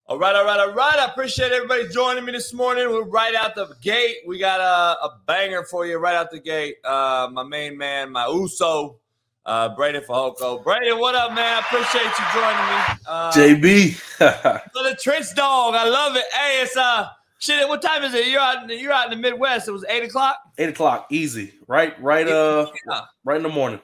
All right. I appreciate everybody joining me this morning. We're right out the gate. We got a banger for you right out the gate. My main man, my Uso, Breiden Fehoko. Breiden, what up, man? I appreciate you joining me. JB. The Trench Dog. I love it. Hey, it's shit. What time is it? You're out in the Midwest. It was 8 o'clock. 8 o'clock, easy. Right in the morning.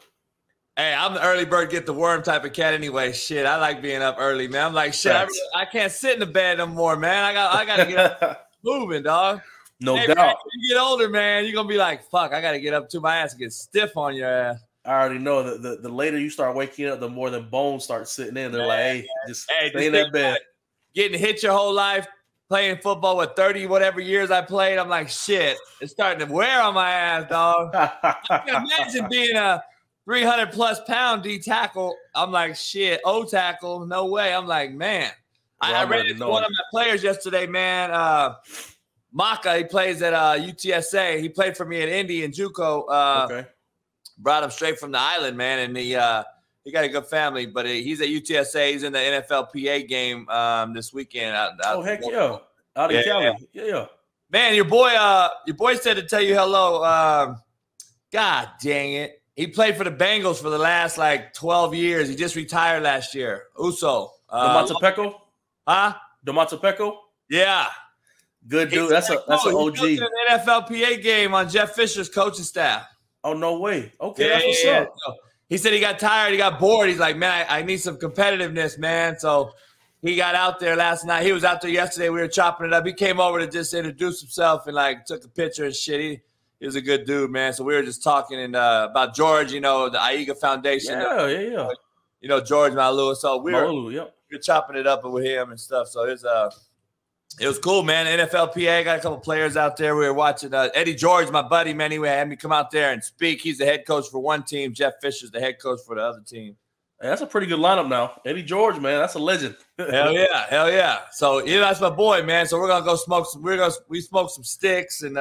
Hey, I'm the early bird get the worm type of cat anyway. Shit, I like being up early, man. I'm like, shit, I can't sit in the bed no more, man. I got to get up moving, dog. No doubt. Man, when you get older, man, you're going to be like, fuck, I got to get up too. My ass will get stiff on your ass. I already know that the later you start waking up, the more the bones start sitting in. They're like, hey, just stay in that bed. Getting hit your whole life, playing football with 30 whatever years I played. I'm like, shit, it's starting to wear on my ass, dog. I can imagine being a 300-plus pound D tackle. I'm like, shit, O tackle, no way. I'm like, man. I ran into one of my players yesterday, man. Maka, he plays at UTSA. He played for me at Indy and JUCO. Okay. Brought him straight from the island, man, and he got a good family. But he's at UTSA. He's in the NFLPA game this weekend. Heck yeah, out of Cali, yeah. Man, your boy said to tell you hello. God dang it. He played for the Bengals for the last, 12 years. He just retired last year. Uso. Domantas Peko? Huh? Domantas Peko? Yeah. Good dude. That's an OG. He's an NFLPA game on Jeff Fisher's coaching staff. Oh, no way. Okay, that's what's up. So he said he got tired. He got bored. He's like, man, I need some competitiveness, man. So he got out there last night. He was out there yesterday. We were chopping it up. He came over to just introduce himself and, took a picture and shit. He was a good dude, man. So we were just talking about George, the AIGA Foundation. Yeah. George Malou. So we were chopping it up with him and stuff. So it was cool, man. NFLPA, got a couple players out there. We were watching Eddie George, my buddy, man. He had me come out there and speak. He's the head coach for one team. Jeff Fisher's the head coach for the other team. Hey, that's a pretty good lineup now. Eddie George, man, that's a legend. Hell yeah. So that's my boy, man. So we're gonna go smoke some. We smoke some sticks, and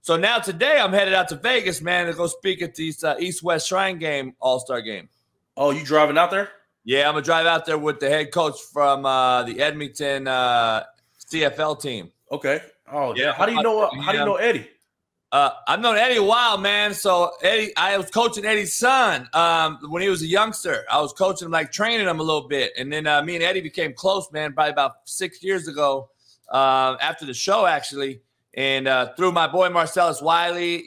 So now today I'm headed out to Vegas, man, to go speak at the East-West Shrine game, All-Star game. Oh, you driving out there? Yeah, I'm going to drive out there with the head coach from the Edmonton CFL team. Okay. Oh, yeah. How do you know Eddie? I've known Eddie a while, man. So I was coaching Eddie's son when he was a youngster. I was coaching him, training him a little bit. And then me and Eddie became close, man, probably about 6 years ago after the show, actually. And through my boy Marcellus Wiley,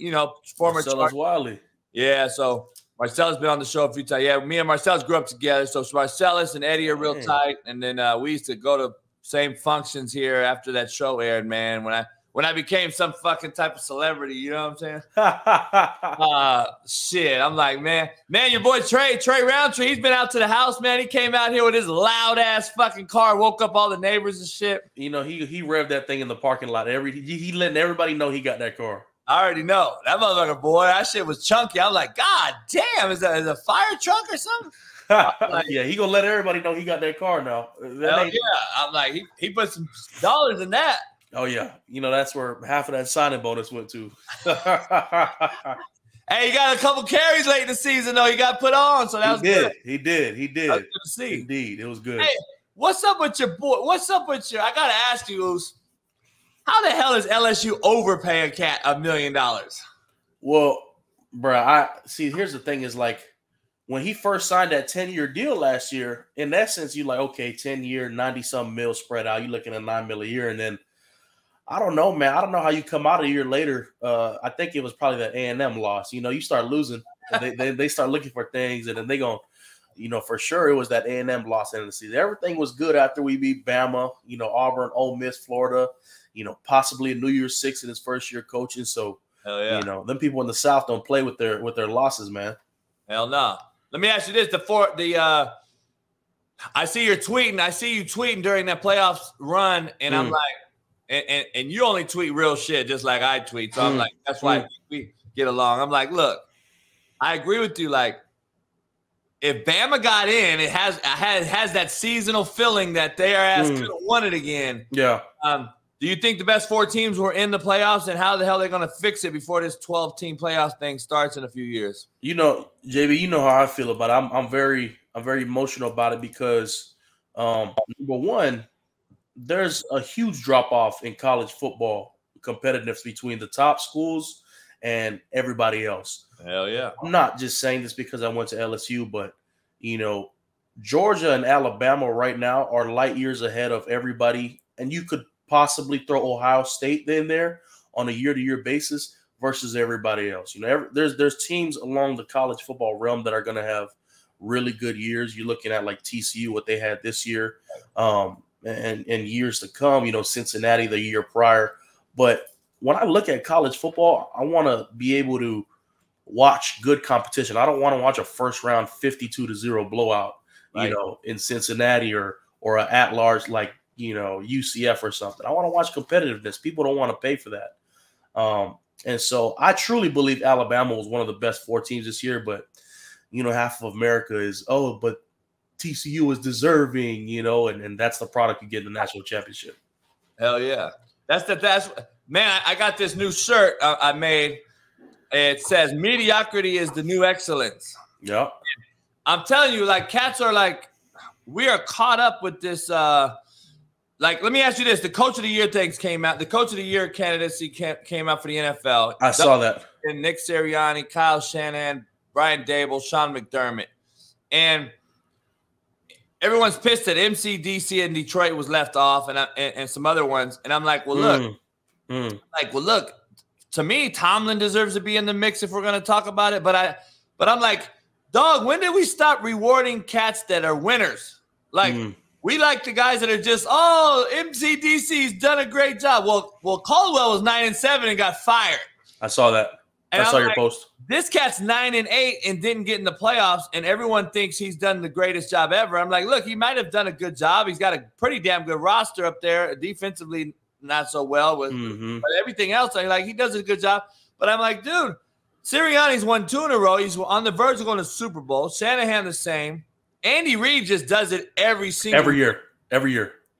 former Marcellus Wiley. Yeah, so Marcellus been on the show a few times. Yeah, me and Marcellus grew up together. So Marcellus and Eddie are real tight. And then we used to go to same functions here after that show aired, man. When I became some fucking type of celebrity, you know what I'm saying? Shit, I'm like, man, your boy Trey Roundtree, he's been out to the house, man. He came out here with his loud-ass fucking car, woke up all the neighbors and shit. He revved that thing in the parking lot. He letting everybody know he got that car. I already know. That motherfucker, boy, that shit was chunky. I'm like, God damn, is that a fire truck or something? Yeah, he gonna let everybody know he got that car now. Hell yeah. I'm like, he put some dollars in that. Oh, yeah. That's where half of that signing bonus went to. Hey, he got a couple carries late in the season, though. He got put on, so that was good. He did. That was good to see. Indeed, it was good. Hey, what's up with your boy? I got to ask you, Oos, how the hell is LSU overpay a cat $1 million? Well, bro, here's the thing is, when he first signed that 10-year deal last year, in that sense, you're like, okay, 10-year, 90-something mil spread out. You're looking at $9 million a year, and then I don't know, man. I don't know how you come out a year later. I think it was probably that A&M loss. You start losing. They start looking for things, and then they going, for sure it was that A&M loss in the season. Everything was good after we beat Bama, Auburn, Ole Miss, Florida, possibly a New Year's Six in his first year coaching. So, hell yeah. Them people in the South don't play with their losses, man. Hell no. Let me ask you this: I see you're tweeting. I see you tweeting during that playoffs run, and I'm like. And you only tweet real shit just like I tweet. So I'm like, that's why we get along. I'm like, look, I agree with you. If Bama got in, it has that seasonal feeling that their ass could have won it again. Yeah. Do you think the best 4 teams were in the playoffs, and how the hell are they going to fix it before this 12-team playoff thing starts in a few years? JB, you know how I feel about it. I'm very emotional about it because Number one, there's a huge drop off in college football competitiveness between the top schools and everybody else. Hell yeah. I'm not just saying this because I went to LSU, but Georgia and Alabama right now are light years ahead of everybody, and you could possibly throw Ohio State in there on a year-to-year basis versus everybody else. There's teams along the college football realm that are going to have really good years. You're looking at like TCU, what they had this year, and years to come. Cincinnati the year prior. But when I look at college football, I want to be able to watch good competition. I don't want to watch a first round 52-0 blowout, right, in Cincinnati or an at large like UCF or something. I want to watch competitiveness. People don't want to pay for that. And so I truly believe Alabama was one of the best 4 teams this year, but half of America is, but TCU is deserving, and that's the product you get in the national championship. Hell yeah. That's man, I got this new shirt I made. It says mediocrity is the new excellence. Yeah. I'm telling you, like, cats are like, we are caught up with this. Let me ask you this. The coach of the year things came out. The coach of the year candidacy came out for the NFL. I saw that. And Nick Sirianni, Kyle Shanahan, Brian Dable, Sean McDermott. And everyone's pissed that MCDC and Detroit was left off and some other ones. And I'm like, well, look, to me, Tomlin deserves to be in the mix if we're going to talk about it. But I'm like, dog, when did we stop rewarding cats that are winners? Like, we like the guys that are just, MCDC's done a great job. Well, Caldwell was 9-7 and got fired. I saw that. I saw your post. This cat's 9-8 and didn't get in the playoffs, and everyone thinks he's done the greatest job ever. I'm like, look, he might have done a good job. He's got a pretty damn good roster up there. Defensively, not so well, but everything else, he does a good job. But I'm like, dude, Sirianni's won 2 in a row. He's on the verge of going to the Super Bowl. Shanahan the same. Andy Reid just does it every year.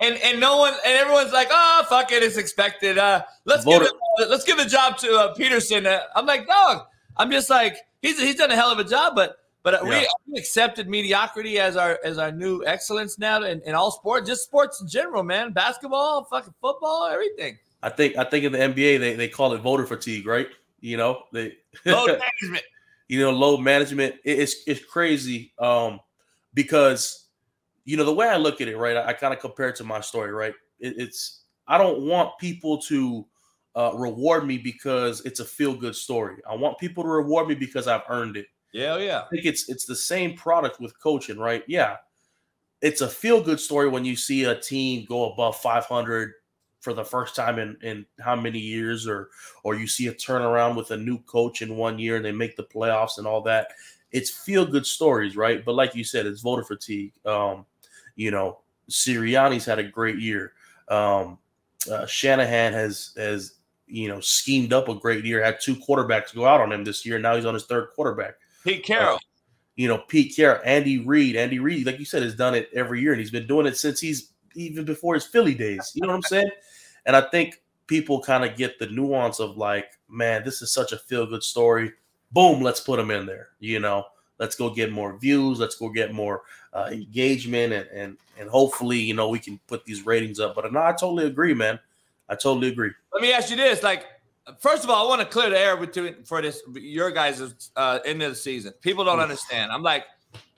And no one, and everyone's like, oh, fuck it, it's expected. Let's give the job to Peterson. I'm like, dog. I'm just like, he's done a hell of a job, but we accepted mediocrity as our new excellence now in all sports, just sports in general, man. Basketball, fucking football, everything. I think in the NBA they call it voter fatigue, right? Load management. Load management. It's crazy. Because the way I look at it, right, I kind of compare it to my story, right? I don't want people to reward me because it's a feel-good story. I want people to reward me because I've earned it. Yeah. I think it's the same product with coaching, right? Yeah. It's a feel-good story when you see a team go above 500 for the first time in how many years, or you see a turnaround with a new coach in 1 year and they make the playoffs and all that. It's feel-good stories, right? But like you said, it's voter fatigue. Sirianni's had a great year. Shanahan has schemed up a great year, had 2 quarterbacks go out on him this year. Now he's on his 3rd quarterback. Pete Carroll. Pete Carroll, Andy Reid, like you said, has done it every year, and he's been doing it since even before his Philly days. You know what I'm saying? And I think people kind of get the nuance of like, man, this is such a feel-good story. Boom, let's put them in there. Let's go get more views. Let's go get more engagement, and hopefully, we can put these ratings up. But no, I totally agree, man. I totally agree. Let me ask you this: first of all, I want to clear the air for this your guys' end of the season. People don't understand. I'm like,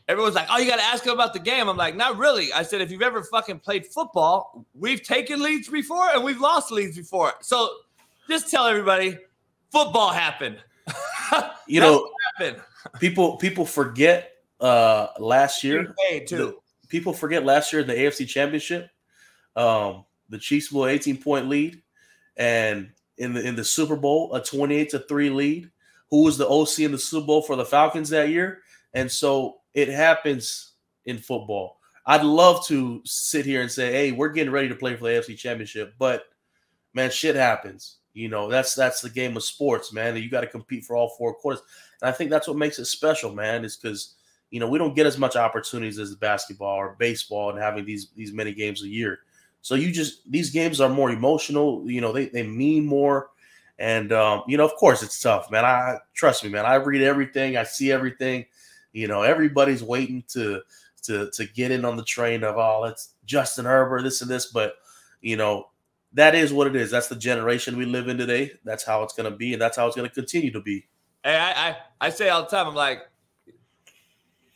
everyone's like, oh, you got to ask them about the game. I'm like, not really. I said, if you've ever fucking played football, we've taken leads before and we've lost leads before. So just tell everybody, football happened. People forget last year. People forget last year in the AFC Championship, the Chiefs blew an 18-point lead, and in the Super Bowl, a 28-3 lead. Who was the OC in the Super Bowl for the Falcons that year? And so it happens in football. I'd love to sit here and say, hey, we're getting ready to play for the AFC Championship, but man, shit happens. That's the game of sports, man. You got to compete for all 4 quarters. And I think that's what makes it special, man, is because, we don't get as much opportunities as basketball or baseball and having these many games a year. So these games are more emotional. They mean more. And, of course it's tough, man. Trust me, man. I read everything. I see everything. Everybody's waiting to to get in on the train of, oh, it's Justin Herbert, this and this. But, you know, that is what it is. That's the generation we live in today. That's how it's going to be, and that's how it's going to continue to be. Hey, I say all the time, I'm like,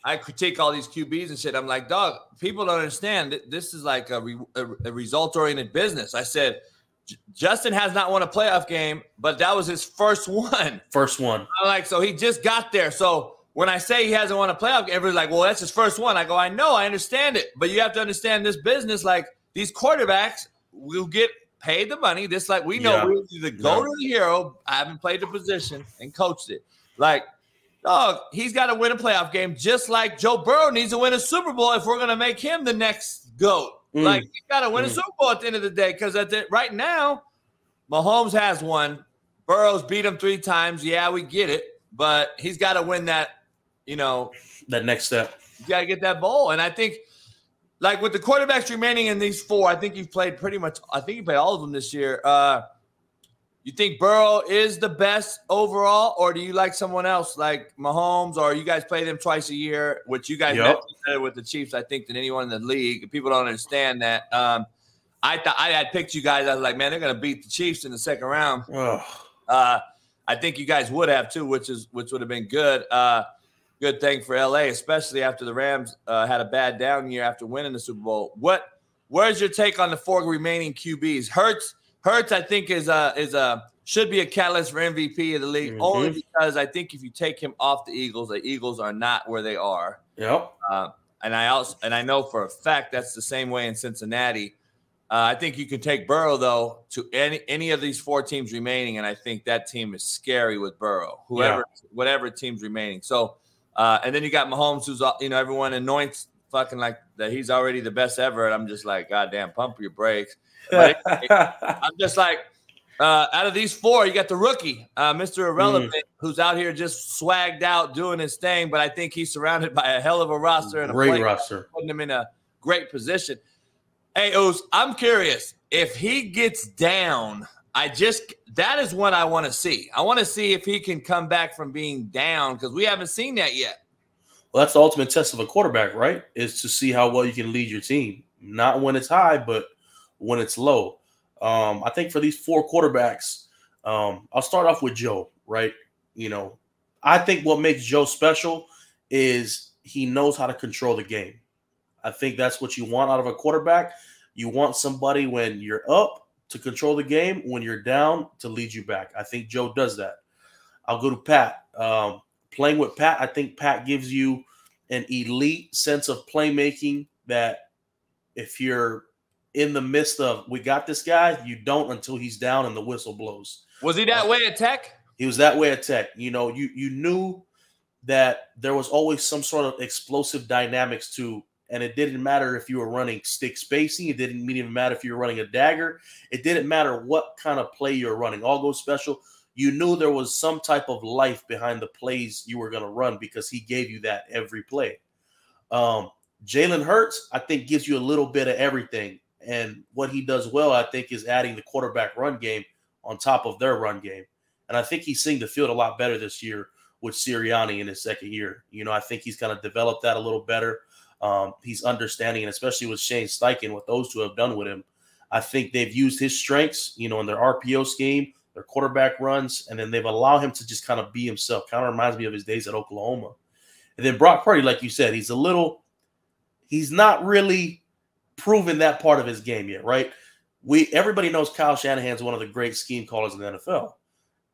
I critique all these QBs and shit. I'm like, dog, people don't understand. This is like a result-oriented business. I said, Justin has not won a playoff game, but that was his first one. First one. I'm like, so he just got there. So when I say he hasn't won a playoff game, everybody's like, well, that's his first one. I go, I know, I understand it. But you have to understand this business, like these quarterbacks will get paid the money. This, like, we know we're either the GOAT or the hero. I haven't played the position and coached it. Like, dog, he's got to win a playoff game, just like Joe Burrow needs to win a Super Bowl if we're going to make him the next GOAT. Like, he got to win a Super Bowl at the end of the day, because right now, Mahomes has one. Burrow's beat him 3 times. Yeah, we get it. But he's got to win that, you know. That next step. You got to get that bowl. And I think, like, with the quarterbacks remaining in these 4, I think you've played pretty much – I think you played all of them this year. You think Burrow is the best overall, or do you like someone else like Mahomes, or you guys play them twice a year, which you guys know better with the Chiefs, I think, than anyone in the league? People don't understand that. I thought I had picked you guys. I was like, man, they're going to beat the Chiefs in the second round. I think you guys would have too, which would have been good. Good thing for LA, especially after the Rams had a bad down year after winning the Super Bowl. Where's your take on the 4 remaining QBs? Hurts, I think, should be a catalyst for MVP of the league, only because I think if you take him off the Eagles are not where they are. Yep. And I know for a fact that's the same way in Cincinnati. I think you can take Burrow, though, to any of these 4 teams remaining, and I think that team is scary with Burrow, whatever team's remaining. So, and then you got Mahomes, who's, you know, everyone anoints fucking like that he's already the best ever, and I'm just like, goddamn, pump your brakes. But I'm just like, out of these 4, you got the rookie, Mr. Irrelevant, who's out here just swagged out doing his thing, but I think he's surrounded by a hell of a roster and a great roster, putting him in a great position. Hey, Oos, I'm curious. If he gets down, that is what I want to see. I want to see if he can come back from being down, because we haven't seen that yet. Well, that's the ultimate test of a quarterback, right? Is to see how well you can lead your team. Not when it's high, but when it's low. I think for these 4 quarterbacks, I'll start off with Joe, right? You know, I think what makes Joe special is he knows how to control the game. I think that's what you want out of a quarterback. You want somebody when you're up to control the game, when you're down to lead you back. I think Joe does that. I'll go to Pat. Playing with Pat, I think Pat gives you an elite sense of playmaking that if you're in the midst of, we got this guy, you don't until he's down and the whistle blows. Was he that way at Tech? He was that way at Tech. You know, you knew that there was always some sort of explosive dynamics to, and it didn't matter if you were running stick spacing. It didn't even matter if you were running a dagger. It didn't matter what kind of play you were running. All Go Special, you knew there was some type of life behind the plays you were going to run because he gave you that every play. Jalen Hurts, I think, gives you a little bit of everything. And what he does well, I think, is adding the quarterback run game on top of their run game. And I think he's seeing the field a lot better this year with Sirianni in his second year. You know, I think he's kind of developed that a little better. He's understanding, and especially with Shane Steichen, what those 2 have done with him, I think they've used his strengths, you know, in their RPO scheme, their quarterback runs, and then they've allowed him to just kind of be himself. Kind of reminds me of his days at Oklahoma. And then Brock Purdy, like you said, he's not really proven that part of his game yet, right? Everybody knows Kyle Shanahan's one of the great scheme callers in the NFL.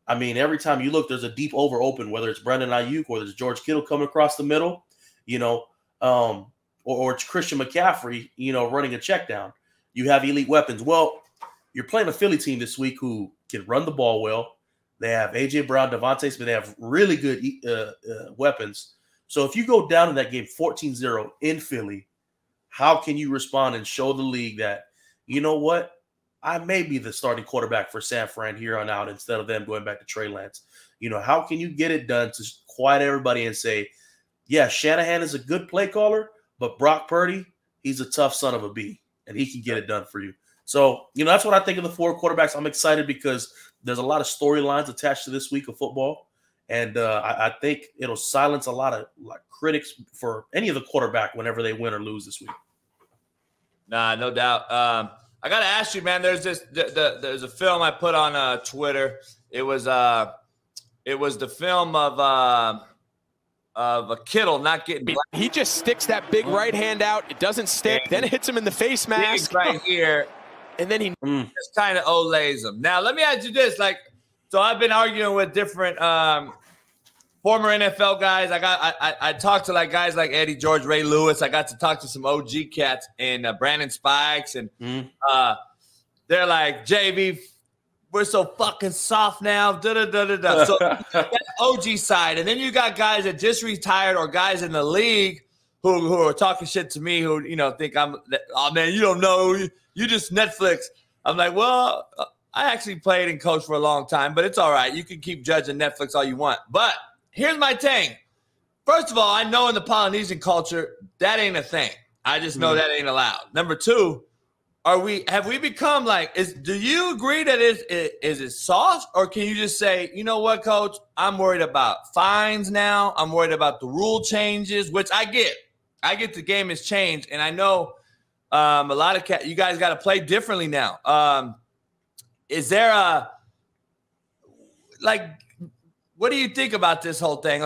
I mean, every time you look, there's a deep over open, whether it's Brandon Ayuk or there's George Kittle coming across the middle, you know, or it's Christian McCaffrey, you know, running a check down. You have elite weapons. Well, you're playing a Philly team this week who can run the ball well. They have A.J. Brown, Devontae Smith. They have really good weapons. So if you go down in that game 14-0 in Philly, how can you respond and show the league that, you know what, I may be the starting quarterback for San Fran here on out instead of them going back to Trey Lance? You know, how can you get it done to quiet everybody and say, yeah, Shanahan is a good play caller, but Brock Purdy, he's a tough son of a bee, and he can get it done for you. So, you know, that's what I think of the 4 quarterbacks. I'm excited because there's a lot of storylines attached to this week of football, And I think it'll silence a lot of critics for any of the quarterback whenever they win or lose this week. Nah, no doubt. I gotta ask you, man. There's a film I put on Twitter. It was the film of a Kittle not getting black. He just sticks that big right hand out. It doesn't stick. Then it hits him in the face mask right here, and then he just kind of olays him. Now, let me ask you this: so I've been arguing with different former NFL guys. I talked to guys like Eddie George, Ray Lewis. I got to talk to some OG cats and Brandon Spikes, and they're like, JV, we're so fucking soft now. So that OG side, and then you got guys that just retired or guys in the league who are talking shit to me who think oh man, you don't know, you just Netflix. I'm like, well, I actually played and coached for a long time, but it's all right. You can keep judging Netflix all you want, but here's my thing. First of all, I know in the Polynesian culture that ain't a thing. I just know that ain't allowed. Number two, have we become do you agree that is it soft, or can you just say, you know what, coach, I'm worried about fines now. I'm worried about the rule changes, which I get. I get the game has changed, and I know a lot of you guys got to play differently now. Is there what do you think about this whole thing?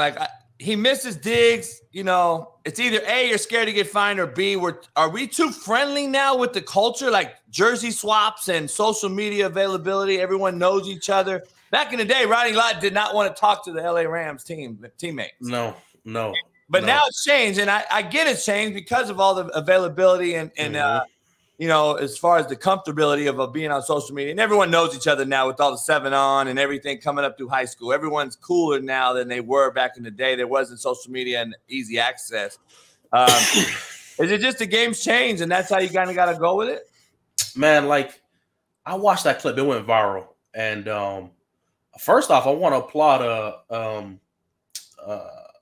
He misses digs, it's either A, you're scared to get fined, or B, are we too friendly now with the culture, like jersey swaps and social media availability? Everyone knows each other. Back in the day, Rodney Lott did not want to talk to the LA Rams teammates. No. But now it's changed, and I get it's changed because of all the availability and as far as the comfortability of being on social media. And everyone knows each other now with all the 7-on and everything coming up through high school. Everyone's cooler now than they were back in the day. There wasn't social media and easy access. Is it just the game's changed, and that's how you kind of got to go with it? Man, I watched that clip. It went viral. And first off, I want to applaud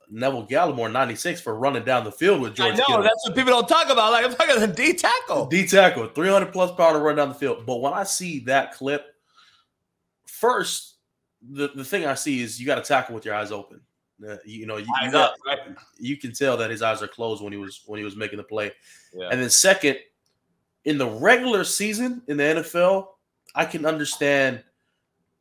Neville Gallimore, 96, for running down the field with George Kittle. That's what people don't talk about. I'm talking about D tackle. 300+ pounder run down the field. But when I see that clip, first, the thing I see is you got to tackle with your eyes open. You can tell that his eyes are closed when he was making the play. Yeah. And then second, in the regular season in the NFL, I can understand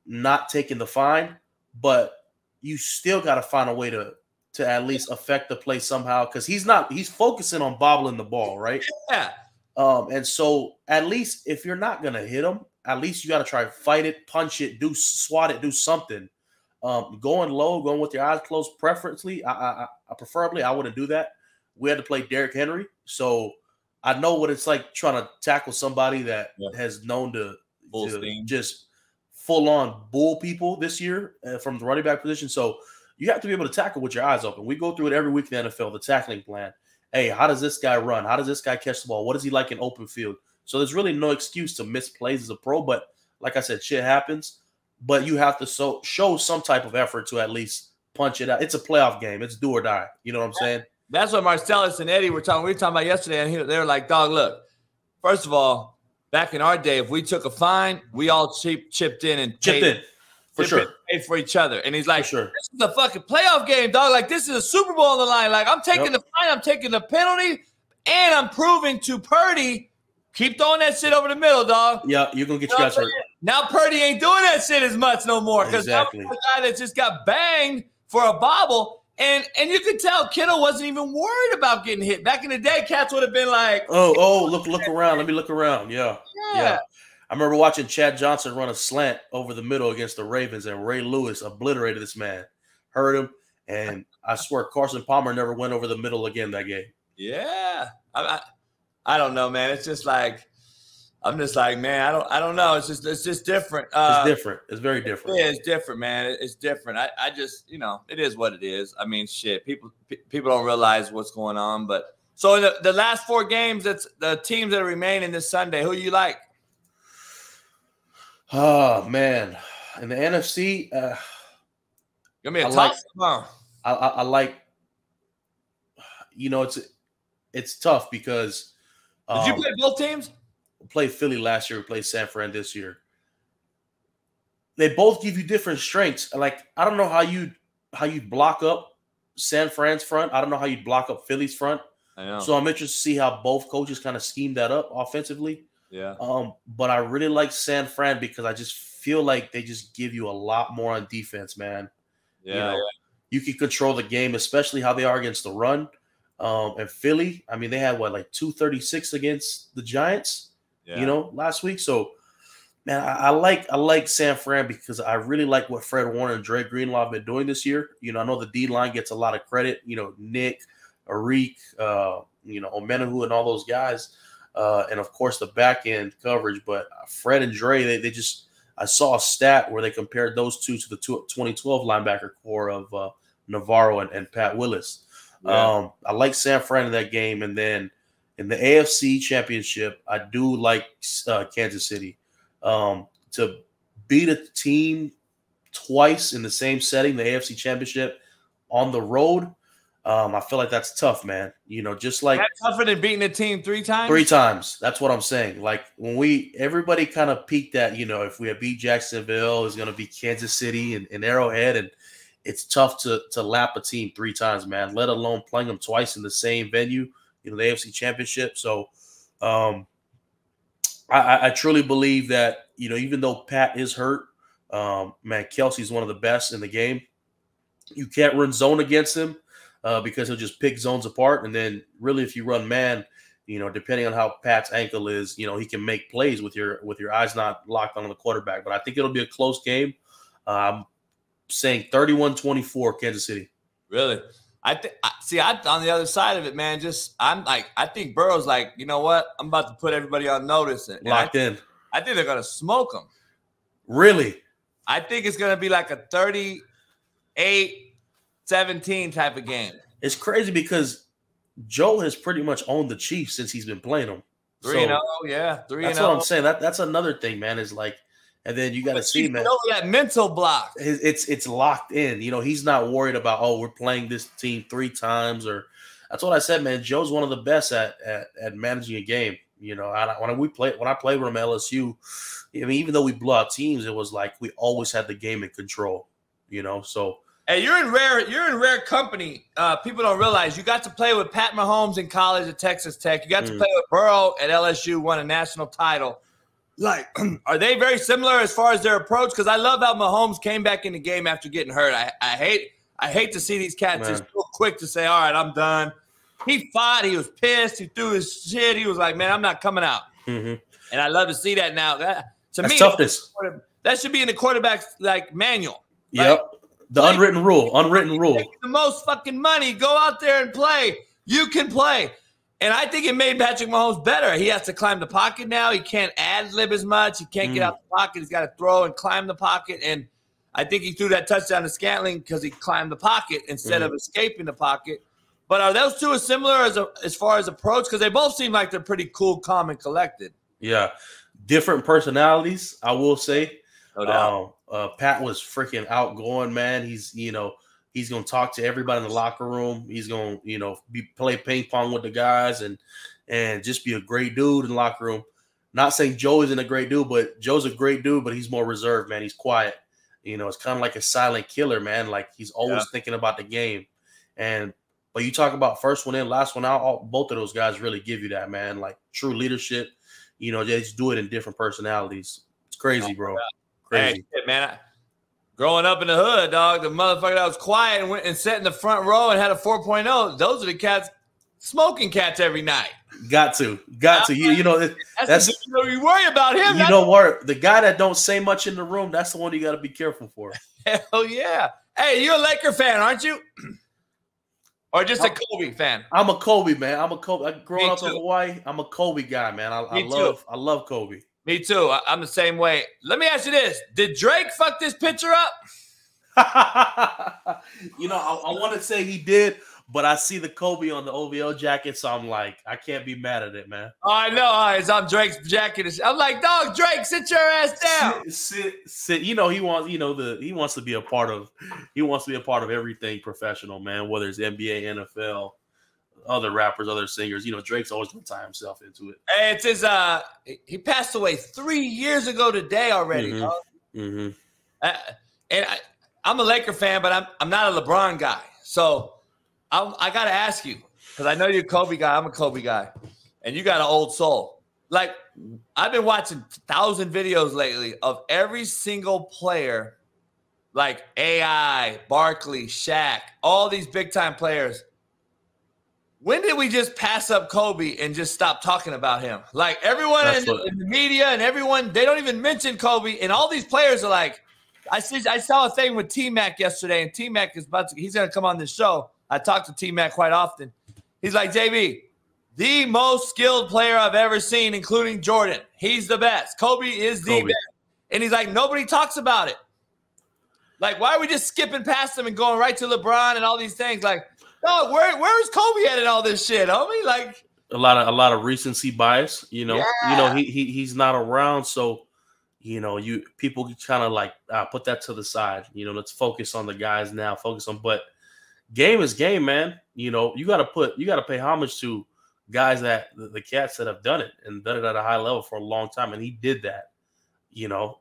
not taking the fine, but you still got to find a way to at least affect the play somehow, because he's focusing on bobbling the ball, right? Yeah. And so at least if you're not gonna hit him, at least you got to try fight it, punch it, swat it, do something. Going low, going with your eyes closed, preferably. I preferably I wouldn't do that. We had to play Derrick Henry, so I know what it's like trying to tackle somebody that has known to just full on bull people this year from the running back position. So you have to be able to tackle with your eyes open. We go through it every week in the NFL, the tackling plan. Hey, how does this guy run? How does this guy catch the ball? What is he like in open field? So there's really no excuse to miss plays as a pro. But like I said, shit happens. But you have to show some type of effort to at least punch it out. It's a playoff game. It's do or die. You know what I'm saying? That's what Marcellus and Eddie were talking about yesterday. And they were like, dog, look, first of all, back in our day, if we took a fine, we all chipped in and paid for each other. And he's like, this is a fucking playoff game, dog. This is a Super Bowl on the line. I'm taking the fine, I'm taking the penalty, and I'm proving to Purdy, keep throwing that shit over the middle, dog. Yeah, you're going to get you guys hurt. Now Purdy ain't doing that shit as much no more, because now the guy that just got banged for a bobble. And you could tell Kittle wasn't even worried about getting hit. Back in the day, cats would have been like, look around. Let me look around. Yeah. I remember watching Chad Johnson run a slant over the middle against the Ravens, and Ray Lewis obliterated this man, hurt him, and I swear Carson Palmer never went over the middle again that game. Yeah. I don't know, man. It's just I'm just man, I don't know. It's just different. It's different. It's very different. Yeah, it's different, man. It's different. I just, it is what it is. I mean, shit, people don't realize what's going on. But so in the last 4 games, that's the teams that are remaining this Sunday. Who you like? Oh man, in the NFC, gonna be a tough one. I like. It's tough because. Did you play both teams? Played Philly last year. We played San Fran this year. They both give you different strengths. I don't know how you how you block up San Fran's front. I don't know how you block up Philly's front. I know. So I'm interested to see how both coaches kind of scheme that up offensively. Yeah. But I really like San Fran because I just feel like they just give you a lot more on defense, man. Yeah. You can control the game, especially how they are against the run. And Philly, I mean, they had like 236 against the Giants, last week. So, man, I like San Fran because I really like what Fred Warner and Dre Greenlaw have been doing this year. I know the D line gets a lot of credit. Nick, Arik, Omenahu, and all those guys. And of course the back end coverage, but Fred and Dre, they just, I saw a stat where they compared those two to the 2012 linebacker core of Navarro and Pat Willis. Yeah. I like San Fran in that game. And then in the AFC Championship, I do like Kansas City. To beat a team twice in the same setting, the AFC Championship on the road, I feel like that's tough, man. Just like that's tougher than beating a team 3 times. 3 times. That's what I'm saying. Like when everybody kind of peaked at, if we had beat Jacksonville, it's going to be Kansas City and Arrowhead, and it's tough to lap a team 3 times, man. Let alone playing them twice in the same venue, the AFC Championship. So, I truly believe that even though Pat is hurt, man, Kelsey's one of the best in the game. You can't run zone against him. Because he'll just pick zones apart. And then really if you run man, depending on how Pat's ankle is, he can make plays with your eyes not locked on the quarterback. But I think it'll be a close game. I'm saying 31-24 Kansas City. Really? I'm on the other side of it, man. I think Burrow's like, you know what? I'm about to put everybody on notice. And locked in. I think they're going to smoke them. Really? I think it's going to be like a 38-17 type of game. It's crazy because Joe has pretty much owned the Chiefs since he's been playing them. 3-0, yeah. 3-0. That's what I'm saying. That's another thing, man, is like, and then you got to see, man. That mental block. It's locked in. He's not worried about, we're playing this team 3 times, or that's what I said, man. Joe's one of the best at managing a game. When I played with him at LSU, I mean, even though we blew out teams, it was like we always had the game in control. So. Hey, you're in rare company. People don't realize you got to play with Pat Mahomes in college at Texas Tech. You got to play with Burrow at LSU, won a national title. Like, are they very similar as far as their approach? Because I love how Mahomes came back in the game after getting hurt. I hate to see these cats just so quick to say, all right, I'm done. He fought. He was pissed. He threw his shit. He was like, man, I'm not coming out. Mm-hmm. And I love to see that now. That's toughness. That should be in the quarterback's manual. Right? Yep. The unwritten rule. The most fucking money. Go out there and play. You can play. And I think it made Patrick Mahomes better. He has to climb the pocket now. He can't ad-lib as much. He can't get out the pocket. He's got to throw and climb the pocket. And I think he threw that touchdown to Scantling because he climbed the pocket instead of escaping the pocket. But are those two similar as far as approach? Because they both seem like they're pretty cool, calm, and collected. Yeah. Different personalities, I will say. No doubt. Pat was freaking outgoing, man. He's going to talk to everybody in the locker room. He's going to, play ping pong with the guys and just be a great dude in the locker room. Not saying Joe isn't a great dude, but Joe's a great dude, but he's more reserved, man. He's quiet. It's kind of like a silent killer, man. Like he's always thinking about the game. But you talk about first one in, last one out, both of those guys really give you that, man. Like true leadership. They just do it in different personalities. It's crazy, bro. Crazy. Hey, shit, man. Growing up in the hood, dog, the motherfucker that was quiet and went and sat in the front row and had a 4.0, those are the cats smoking cats every night. Got to. You worry about him. You know what? The guy that don't say much in the room, that's the one you got to be careful for. Hell yeah. Hey, you're a Laker fan, aren't you? Or just a Kobe fan? I'm a Kobe, man. Growing up in Hawaii, I'm a Kobe guy, man. I love Kobe. Me too. I'm the same way. Let me ask you this. Did Drake fuck this picture up? I want to say he did, but I see the Kobe on the OVO jacket, so I'm like, I can't be mad at it, man. Oh, I know. It's on Drake's jacket. I'm like, dog, Drake, sit your ass down. Sit. He wants to be a part of everything professional, man, whether it's NBA, NFL, other rappers, other singers. Drake's always going to tie himself into it. Hey, it's his he passed away 3 years ago today already. Mm-hmm. Mm-hmm. And I'm a Laker fan, but I'm not a LeBron guy. So I got to ask you, because I know you're a Kobe guy. I'm a Kobe guy. And you got an old soul. Like, I've been watching 1,000 videos lately of every single player, like AI, Barkley, Shaq, all these big-time players. When did we just pass up Kobe and just stop talking about him? Like, everyone in the media and everyone, they don't even mention Kobe. And all these players are like, I saw a thing with T-Mac yesterday, and T-Mac is he's going to come on this show. I talk to T-Mac quite often. He's like, JB, the most skilled player I've ever seen, including Jordan. He's the best. Kobe is the best. And he's like, nobody talks about it. Like, why are we just skipping past him and going right to LeBron and all these things? Like, dog, where is Kobe at in all this shit, homie? Like, a lot of recency bias. He's not around, so people kind of like put that to the side. Let's focus on the guys now. But game is game, man. You gotta pay homage to guys that the cats that have done it and done it at a high level for a long time, and he did that.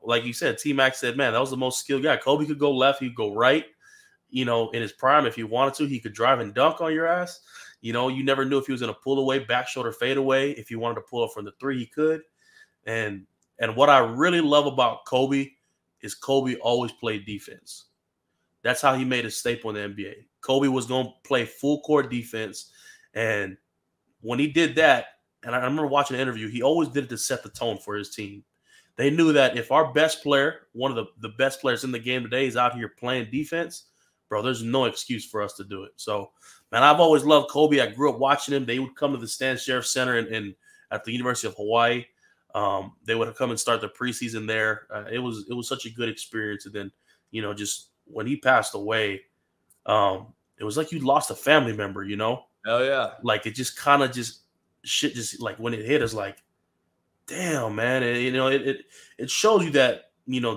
Like you said, T-Mac said, man, that was the most skilled guy. Kobe could go left, he could go right. In his prime, if he wanted to, he could drive and dunk on your ass. You never knew if he was going to pull away, back shoulder fade away. If he wanted to pull up from the three, he could. And what I really love about Kobe is Kobe always played defense. That's how he made a staple in the NBA. Kobe was going to play full court defense, and when he did that, and I remember watching an interview, he always did it to set the tone for his team. They knew that if our best player, one of the best players in the game today, is out here playing defense, bro, there's no excuse for us to do it. So, man, I've always loved Kobe. I grew up watching him. They would come to the Stan Sheriff Center and at the University of Hawaii. They would come and start the preseason there. It was such a good experience. And then, just when he passed away, it was like you lost a family member, Hell yeah. Like, it just kind of shit like when it hit us, like, damn, man. And, it shows you that,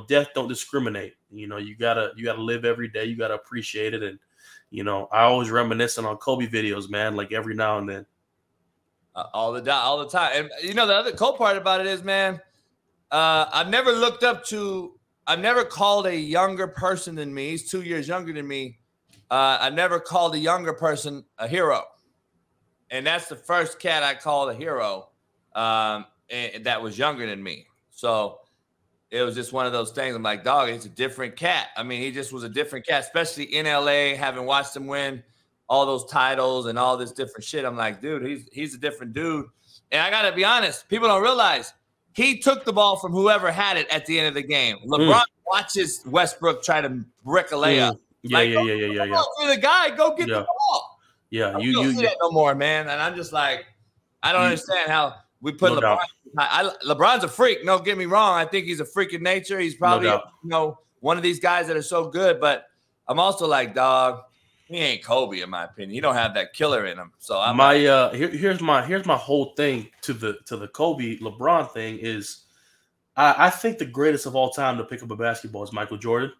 death don't discriminate. You gotta live every day. You gotta appreciate it. And, I always reminiscing on Kobe videos, man, like every now and then. All the time. And, the other cool part about it is, man, I've never called a younger person than me. He's 2 years younger than me. I never called a younger person a hero. And that's the first cat I called a hero and that was younger than me. So it was just one of those things. I'm like, dog, he's a different cat. I mean, he just was a different cat, especially in LA, having watched him win all those titles and all this different shit. I'm like, dude, he's a different dude. And I got to be honest, people don't realize he took the ball from whoever had it at the end of the game. LeBron watches Westbrook try to brick a layup. Yeah. For the guy, go get the ball. Yeah, you don't see that no more, man. And I'm just like, I don't understand how we put LeBron. LeBron's a freak. Don't get me wrong. I think he's a freak in nature. He's probably one of these guys that are so good. But I'm also like, dog, he ain't Kobe in my opinion. He don't have that killer in him. So I'm here's my whole thing to the Kobe LeBron thing is, I think the greatest of all time to pick up a basketball is Michael Jordan.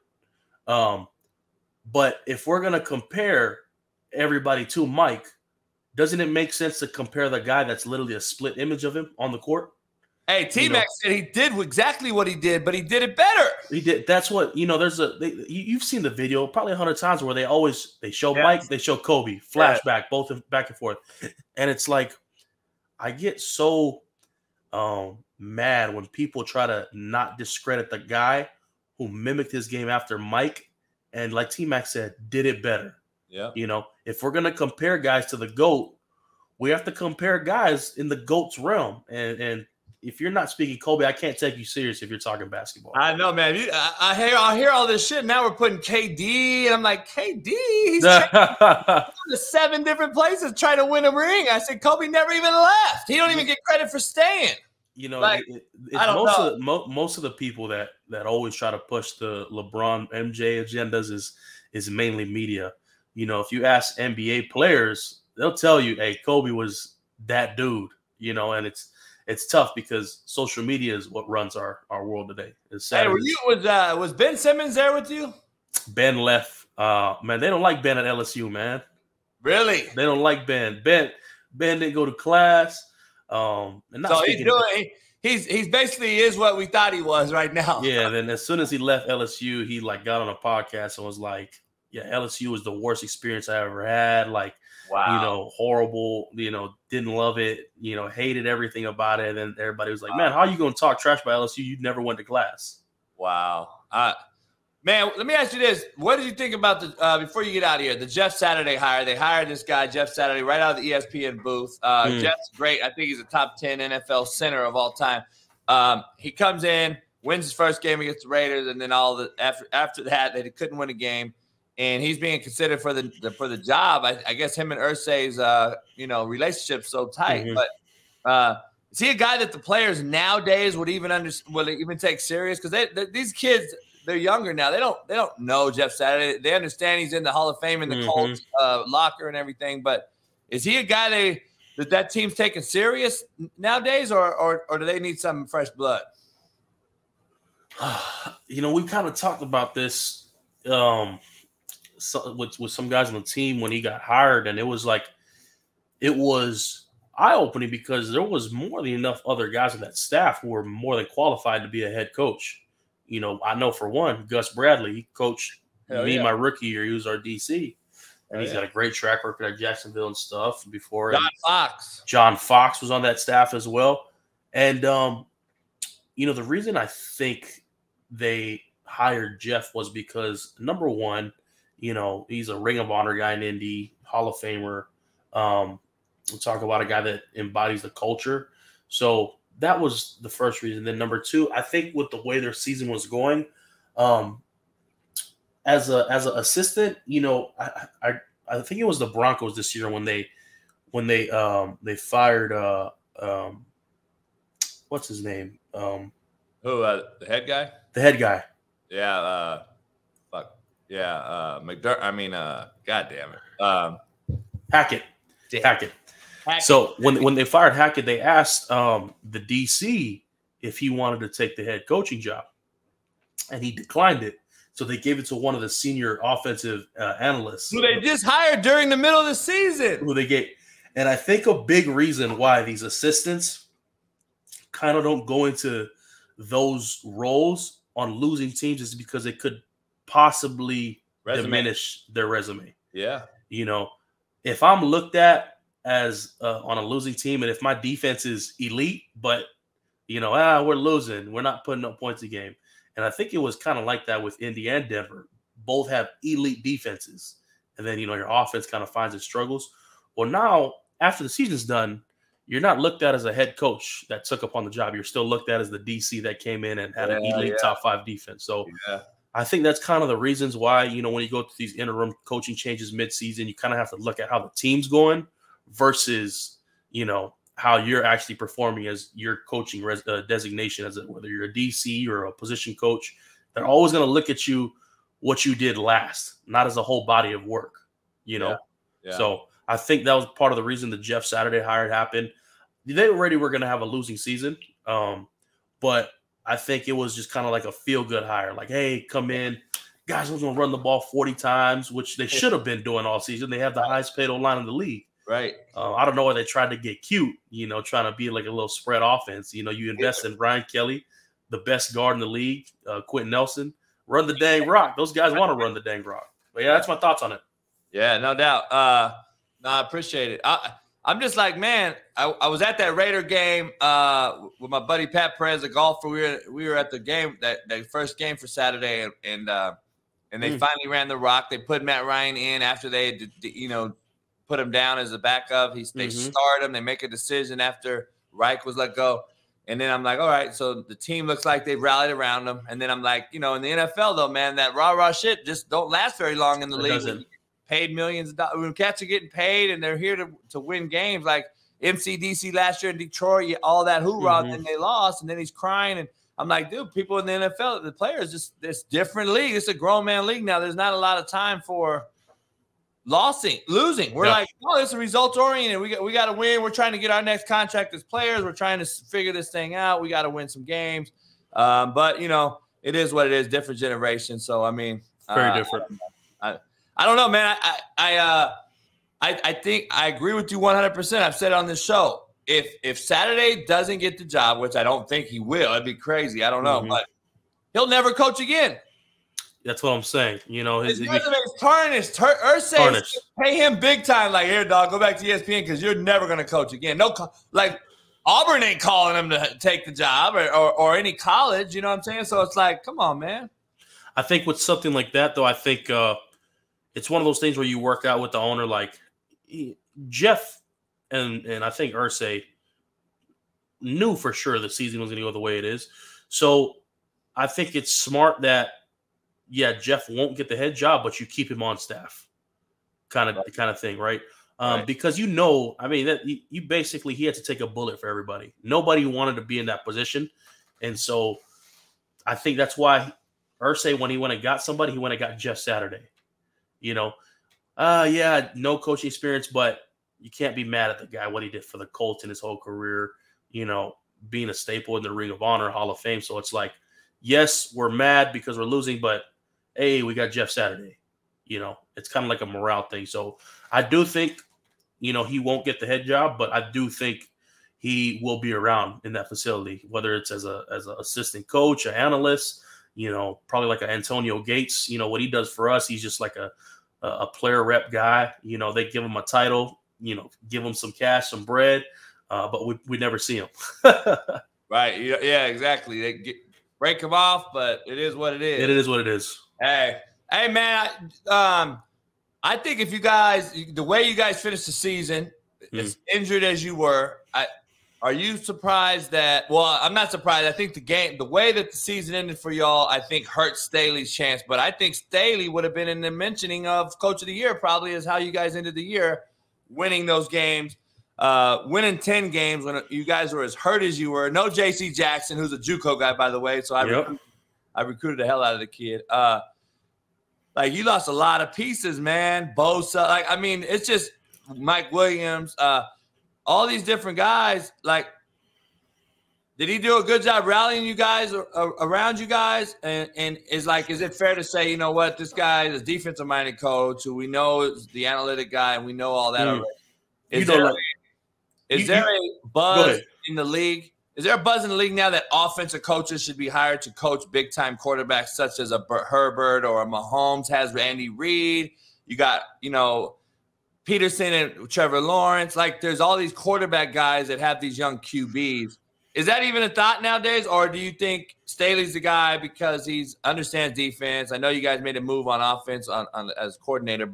But if we're gonna compare everybody to Mike, doesn't it make sense to compare the guy that's literally a split image of him on the court? Hey, T-Mac said he did exactly what he did, but he did it better. He did. That's what, you've seen the video probably 100 times where they show Mike, they show Kobe, flashback, both back and forth. And it's like, I get so mad when people try to not discredit the guy who mimicked his game after Mike and, like T-Mac said, did it better. Yeah. If we're going to compare guys to the GOAT, we have to compare guys in the GOAT's realm. And if you're not speaking Kobe, I can't take you serious if you're talking basketball. I know, man. I hear all this shit. Now we're putting KD, and I'm like, KD, he's to 7 different places trying to win a ring. I said, Kobe never even left. He don't even get credit for staying. Most of the people that always try to push the LeBron MJ agendas is mainly media. If you ask NBA players, they'll tell you, hey, Kobe was that dude, and it's tough because social media is what runs our world today. Hey, was Ben Simmons there with you? Ben left. Man, they don't like Ben at LSU, man. Really? They don't like Ben. Ben didn't go to class. he's basically is what we thought he was right now. Yeah. Then as soon as he left LSU, he like got on a podcast and was like, "Yeah, LSU was the worst experience I ever had. Like, Wow. horrible. Didn't love it. Hated everything about it." And then everybody was like, "Man, how are you going to talk trash about LSU? You never went to class." Wow. Man, let me ask you this. What did you think about the before you get out of here, the Jeff Saturday hire? They hired this guy, Jeff Saturday, right out of the ESPN booth. Jeff's great. I think he's a top 10 NFL center of all time. He comes in, wins his first game against the Raiders, and then after that, they couldn't win a game. And he's being considered for the job. I guess him and Irsay's relationship's so tight. But is he a guy that the players nowadays would even take serious? Because these kids, they're younger now. They don't know Jeff Saturday. They understand he's in the Hall of Fame in the Colts locker and everything. But is he a guy that team's taking serious nowadays, or do they need some fresh blood? We kind of talked about this with some guys on the team when he got hired, and it was eye-opening because there was more than enough other guys on that staff who were more than qualified to be a head coach. I know for one, Gus Bradley, he coached me my rookie year. He was our DC, and he's got a great track record at Jacksonville and stuff before. John Fox was on that staff as well. And, the reason I think they hired Jeff was because, number one, he's a Ring of Honor guy in Indy, Hall of Famer. We'll talk about a guy that embodies the culture. So that was the first reason. Then number two, I think with the way their season was going, as an assistant, I think it was the Broncos this year when they fired what's his name? The head guy? The head guy. Yeah. McDermott. I mean, God damn it. Hackett. Hackett. So when they fired Hackett, they asked the DC if he wanted to take the head coaching job, and he declined it. So they gave it to one of the senior offensive analysts who they just hired during the middle of the season. And I think a big reason why these assistants kind of don't go into those roles on losing teams is because it could possibly diminish their resume. Yeah. If I'm looked at as on a losing team, and if my defense is elite, but we're losing, we're not putting up points a game. And I think it was kind of like that with Indy and Denver. Both have elite defenses. And then, your offense kind of finds its struggles. Well, now, after the season's done, you're not looked at as a head coach that took upon the job. You're still looked at as the DC that came in and had an elite top 5 defense. So I think that's kind of the reasons why, when you go through these interim coaching changes midseason, you kind of have to look at how the team's going versus, how you're actually performing as your coaching designation, whether you're a DC or a position coach. They're always going to look at you, what you did last, not as a whole body of work, So I think that was part of the reason the Jeff Saturday hire happened. They already were going to have a losing season, but I think it was just kind of like a feel-good hire. Like, hey, come in. Guys, we're going to run the ball 40 times, which they should have been doing all season. They have the highest paid O-line in the league. Right. I don't know why they tried to get cute, trying to be like a little spread offense. You invest in Brian Kelly, the best guard in the league, Quentin Nelson. Run the dang rock. Those guys want to run the dang rock. But, that's my thoughts on it. Yeah, no doubt. I appreciate it. I'm just like, man, I was at that Raider game with my buddy Pat Perez, a golfer. We were at the game, that first game for Saturday, and they finally ran the rock. They put Matt Ryan in after they had, put him down as a backup. They start him. They make a decision after Reich was let go. And then I'm like, all right, so the team looks like they've rallied around him. And then I'm like, in the NFL, though, man, that rah-rah shit just don't last very long in the league. Paid millions of dollars. When cats are getting paid and they're here to win games, like MCDC last year in Detroit, all that hoorah, and then they lost, and then he's crying. And I'm like, dude, people in the NFL, the players, this different league. It's a grown man league now. There's not a lot of time for losing. We're like, oh, it's a results oriented. We got to win. We're trying to get our next contract as players. We're trying to figure this thing out. We got to win some games. But it is what it is. Different generation. So I mean, very different. I don't know, man. I think I agree with you 100%. I've said it on this show. if Saturday doesn't get the job, which I don't think he will, it'd be crazy. I don't know, but he'll never coach again. That's what I'm saying. You know, his resume is tarnished. Irsay pay him big time. Like, here, dog, go back to ESPN because you're never going to coach again. No, like Auburn ain't calling him to take the job or any college. You know what I'm saying? So it's like, come on, man. I think with something like that, though, I think it's one of those things where you work out with the owner. Like Jeff and I think Irsay knew for sure the season was going to go the way it is. So I think it's smart that, yeah, Jeff won't get the head job, but you keep him on staff, kind of thing, right? Because you know, I mean, that you basically he had to take a bullet for everybody. Nobody wanted to be in that position, and so I think that's why Irsay, when he went and got somebody, he went and got Jeff Saturday. You know, yeah, no coaching experience, but you can't be mad at the guy what he did for the Colts in his whole career. You know, being a staple in the Ring of Honor, Hall of Fame. So it's like, yes, we're mad because we're losing, but hey, we got Jeff Saturday. You know, it's kind of like a morale thing. So I do think, you know, he won't get the head job, but I do think he will be around in that facility, whether it's as an assistant coach, an analyst, you know, probably like an Antonio Gates. You know, what he does for us, he's just like a player rep guy. You know, they give him a title, you know, give him some cash, some bread, but we never see him. Right. Yeah, exactly. They break him off, but it is what it is. It is what it is. Hey, man, I think if you guys, the way you guys finished the season, as injured as you were, are you surprised that, well, I'm not surprised. I think the way that the season ended for y'all, I think hurt Staley's chance. But I think Staley would have been in the mentioning of Coach of the Year probably is how you guys ended the year, winning those games, winning 10 games when you guys were as hurt as you were. No J.C. Jackson, who's a JUCO guy, by the way. So I recruited the hell out of the kid. Like, you lost a lot of pieces, man. Bosa. Like, I mean, it's just Mike Williams, all these different guys. Like, did he do a good job rallying you guys around you guys? And is it fair to say, you know what, this guy is a defensive-minded coach who we know is the analytic guy and we know all that already. Is there a buzz in the league? Is there a buzz in the league now that offensive coaches should be hired to coach big-time quarterbacks such as a Herbert or a Mahomes has Andy Reid? You got, you know, Peterson and Trevor Lawrence. Like, there's all these quarterback guys that have these young QBs. Is that even a thought nowadays, or do you think Staley's the guy because he understands defense? I know you guys made a move on offense on as coordinator,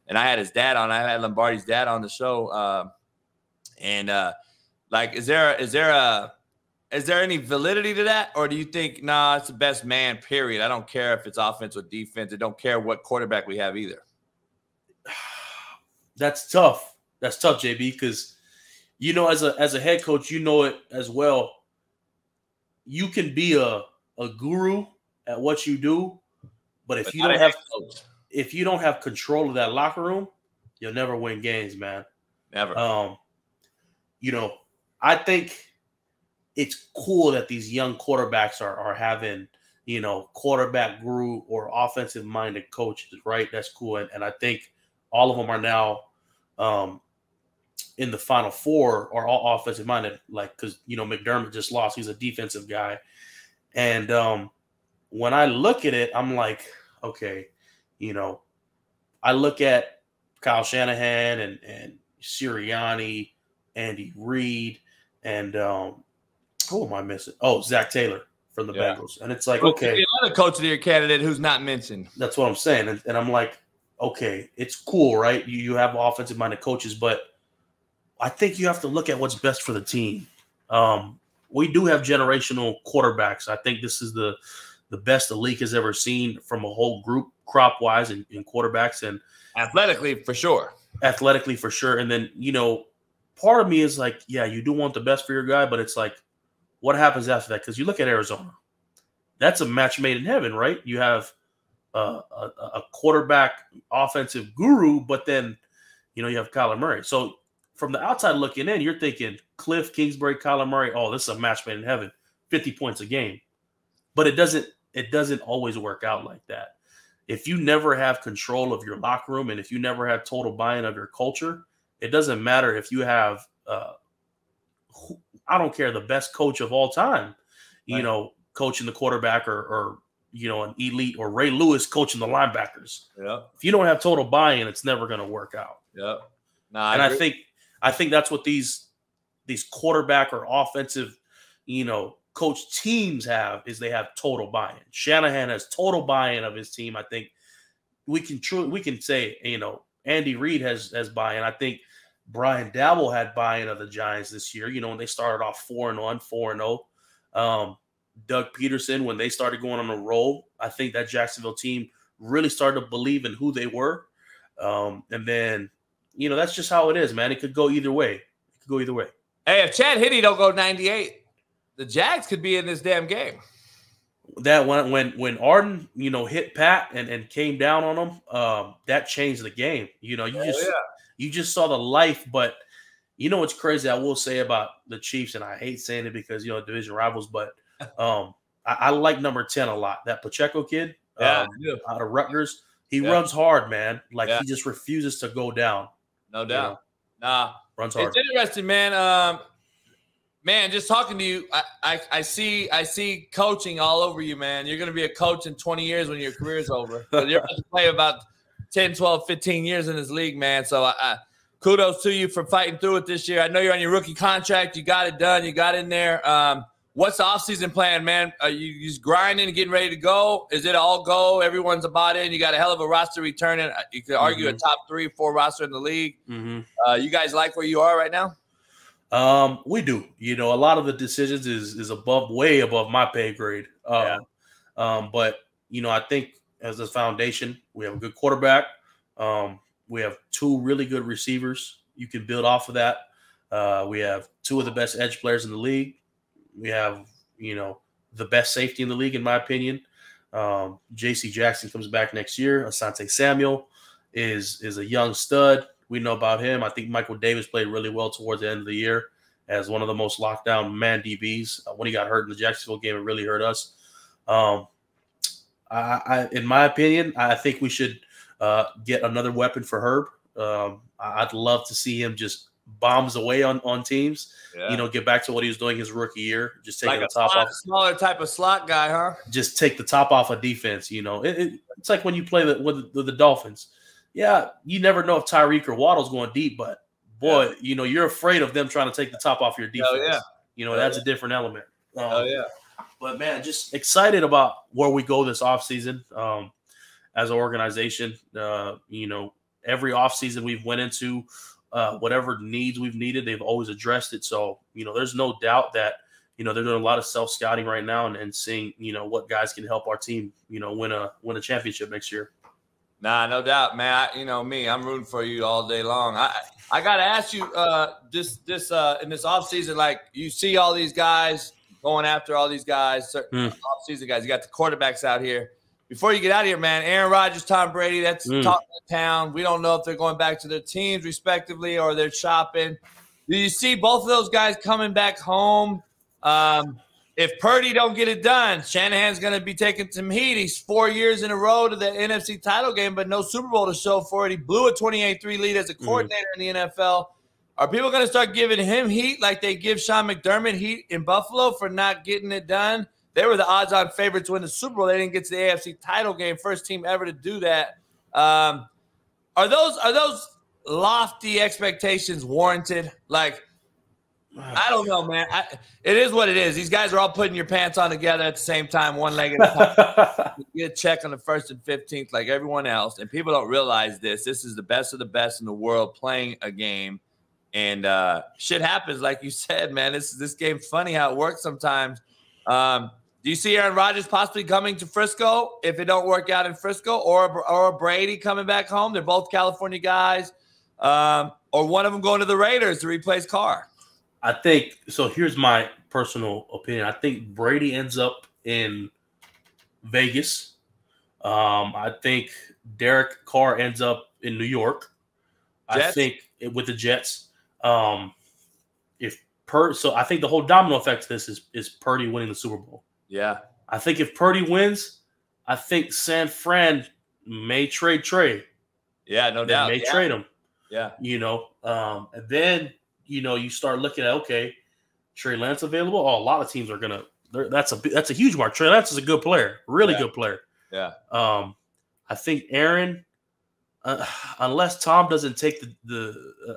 and I had his dad on. I had Lombardi's dad on the show. Is there any validity to that? Or do you think, nah, it's the best man, period? I don't care if it's offense or defense. I don't care what quarterback we have either. That's tough. That's tough, JB, because, you know, as a head coach, you know it as well. You can be a guru at what you do, but if you don't have control of that locker room, you'll never win games, man. Never. You know, I think it's cool that these young quarterbacks are having, you know, quarterback guru or offensive-minded coaches, right? That's cool. And I think all of them are now in the Final Four are all offensive-minded, like, because, you know, McDermott just lost. He's a defensive guy. And when I look at it, I'm like, okay, you know, I look at Kyle Shanahan and Sirianni, Andy Reid, and who am I missing? Oh, Zach Taylor from the Bengals. And it's like, okay. Another coach of the year candidate who's not mentioned. That's what I'm saying. And I'm like, okay, it's cool, right? You have offensive-minded coaches, but I think you have to look at what's best for the team. We do have generational quarterbacks. I think this is the best the league has ever seen from a whole group, crop-wise, in quarterbacks. And athletically, for sure. Athletically, for sure. And then, you know, part of me is like, yeah, you do want the best for your guy, but it's like, what happens after that? Because you look at Arizona. That's a match made in heaven, right? You have a quarterback offensive guru, but then, you know, you have Kyler Murray. So from the outside looking in, you're thinking Cliff Kingsbury, Kyler Murray, oh, this is a match made in heaven, 50 points a game. But it doesn't always work out like that. If you never have control of your locker room and if you never have total buy-in of your culture, it doesn't matter if you have I don't care, the best coach of all time, Right. you know, coaching the quarterback or you know, an elite, or Ray Lewis coaching the linebackers. Yeah. If you don't have total buy-in, it's never going to work out. Yeah. No, I think that's what these quarterback or offensive, you know, coach teams have, is they have total buy-in. Shanahan has total buy-in of his team. I think we can say, you know, Andy Reid has buy-in. I think Brian Dabble had buy-in of the Giants this year. You know, when they started off 4-1, 4-0. Doug Peterson, when they started going on a roll, I think that Jacksonville team really started to believe in who they were. And then, you know, that's just how it is, man. It could go either way. Hey, if Chad Henne don't go 98, the Jags could be in this damn game. That when Arden, you know, hit Pat and came down on him, that changed the game. You know, you just saw the life. But you know what's crazy, I will say about the Chiefs, and I hate saying it because, you know, division rivals, but I like number 10 a lot. That Pacheco kid, out of Rutgers, he runs hard, man. Like he just refuses to go down. No doubt. You know? Runs hard. It's interesting, man. Man, just talking to you, I see coaching all over you, man. You're going to be a coach in 20 years when your career's over. You're going to play about 10, 12, 15 years in this league, man. So kudos to you for fighting through it this year. I know you're on your rookie contract. You got it done. You got in there. What's the offseason plan, man? Are you just grinding and getting ready to go? Is it all go? Everyone's about in. You got a hell of a roster returning. You could argue a top 3 or 4 roster in the league. You guys like where you are right now? We do. You know, a lot of the decisions is way above my pay grade. But you know, I think as a foundation, we have a good quarterback. We have 2 really good receivers. You can build off of that. We have 2 of the best edge players in the league. We have, you know, the best safety in the league, in my opinion. J.C. Jackson comes back next year. Asante Samuel is a young stud. We know about him. I think Michael Davis played really well towards the end of the year as one of the most locked down man DBs. When he got hurt in the Jacksonville game, it really hurt us. In my opinion, I think we should get another weapon for Herb. I'd love to see him just bombs away on teams. You know, get back to what he was doing his rookie year. Just taking the top off. Smaller type of slot guy, huh? Just take the top off of defense. You know, it's like when you play with the Dolphins. Yeah, you never know if Tyreek or Waddle's going deep, but boy, you know, you're afraid of them trying to take the top off your defense. You know, that's a different element. But man, just excited about where we go this offseason as an organization. You know, every offseason we've went into, whatever needs we've needed, they've always addressed it. So, you know, there's no doubt that, you know, they're doing a lot of self-scouting right now and seeing, you know, what guys can help our team, you know, win a championship next year. Nah, no doubt, man. You know me, I'm rooting for you all day long. I got to ask you this in this offseason, like you see all these guys going after all these guys, certain offseason guys. You got the quarterbacks out here. Before you get out of here, man, Aaron Rodgers, Tom Brady, that's talking to town. We don't know if they're going back to their teams respectively or they're shopping. Do you see both of those guys coming back home? If Purdy don't get it done, Shanahan's going to be taking some heat. He's 4 years in a row to the NFC title game, but no Super Bowl to show for it. He blew a 28-3 lead as a coordinator in the NFL. Are people going to start giving him heat like they give Sean McDermott heat in Buffalo for not getting it done? They were the odds-on favorites to win the Super Bowl. They didn't get to the AFC title game, first team ever to do that. Are those lofty expectations warranted? Like, I don't know, man. It is what it is. These guys are all putting your pants on together at the same time, one leg at a time. You get a check on the 1st and 15th like everyone else, and people don't realize this. This is the best of the best in the world playing a game, and shit happens, like you said, man. This game's funny how it works sometimes. Do you see Aaron Rodgers possibly coming to Frisco if it don't work out in Frisco, or Brady coming back home? They're both California guys, or one of them going to the Raiders to replace Carr. I think so. Here's my personal opinion. I think Brady ends up in Vegas. I think Derek Carr ends up in New York. Jets? I think with the Jets. So I think the whole domino effect to this is Purdy winning the Super Bowl. Yeah. I think if Purdy wins, I think San Fran may trade Trey. Yeah, no doubt. They may trade him. Yeah. You know, and then, you know, you start looking at, okay, Trey Lance available? Oh, a lot of teams are gonna. That's a huge mark. Trey Lance is a good player, really good player. Yeah. I think Aaron, unless Tom doesn't take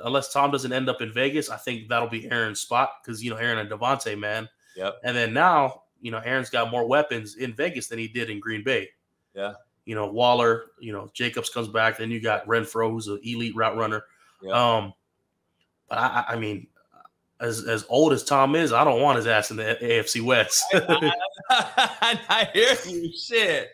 unless Tom doesn't end up in Vegas, I think that'll be Aaron's spot because Aaron and Devontae, man. Yep. And then now Aaron's got more weapons in Vegas than he did in Green Bay. Yeah. Waller, Jacobs comes back. Then you got Renfro, who's an elite route runner. Yeah. But I mean, as old as Tom is, I don't want his ass in the AFC West. I hear you. Shit.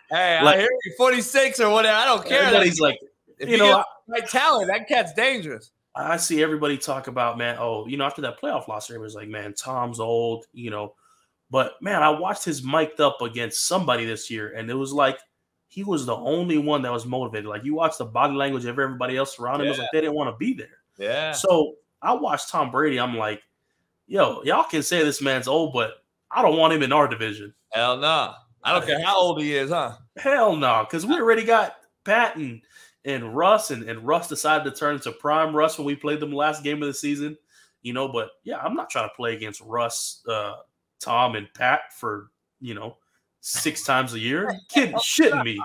Hey, I hear you. 46 or whatever. I don't care. Everybody's like, if you get right talent, that cat's dangerous. I see everybody talk about, man, after that playoff loss, everybody's like, man, Tom's old, But, man, I watched his mic'd up against somebody this year, and it was like he was the only one that was motivated. Like, you watch the body language of everybody else around him. It was like they didn't want to be there. Yeah. So I watched Tom Brady. I'm like, yo, y'all can say this man's old, but I don't want him in our division. Hell no. I don't care how old he is, huh? Hell no, because we already got Pat and Russ, and Russ decided to turn into prime Russ when we played them last game of the season. But, yeah, I'm not trying to play against Russ, Tom, and Pat for, 6 times a year. Shitting me.